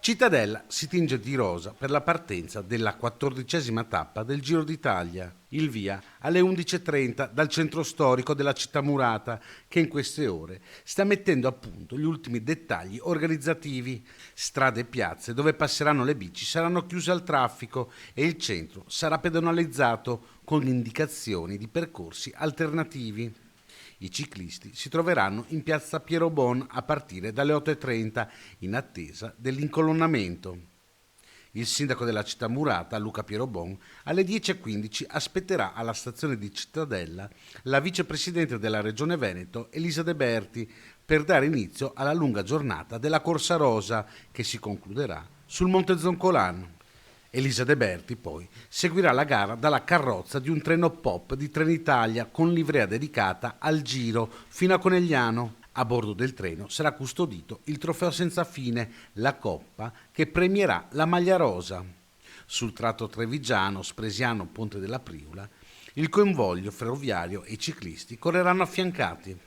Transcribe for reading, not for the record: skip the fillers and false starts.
Cittadella si tinge di rosa per la partenza della 14ª tappa del Giro d'Italia. Il via alle 11:30 dal centro storico della città murata, che in queste ore sta mettendo a punto gli ultimi dettagli organizzativi. Strade e piazze dove passeranno le bici saranno chiuse al traffico e il centro sarà pedonalizzato con indicazioni di percorsi alternativi. I ciclisti si troveranno in piazza Piero Bon a partire dalle 8:30 in attesa dell'incolonnamento. Il sindaco della città murata, Luca Piero Bon, alle 10:15 aspetterà alla stazione di Cittadella la vicepresidente della Regione Veneto, Elisa De Berti, per dare inizio alla lunga giornata della Corsa Rosa che si concluderà sul Monte Zoncolan. Elisa De Berti poi seguirà la gara dalla carrozza di un treno pop di Trenitalia con livrea dedicata al Giro fino a Conegliano. A bordo del treno sarà custodito il trofeo senza fine, la coppa che premierà la maglia rosa. Sul tratto trevigiano, Spresiano, Ponte della Priula, il convoglio ferroviario e i ciclisti correranno affiancati.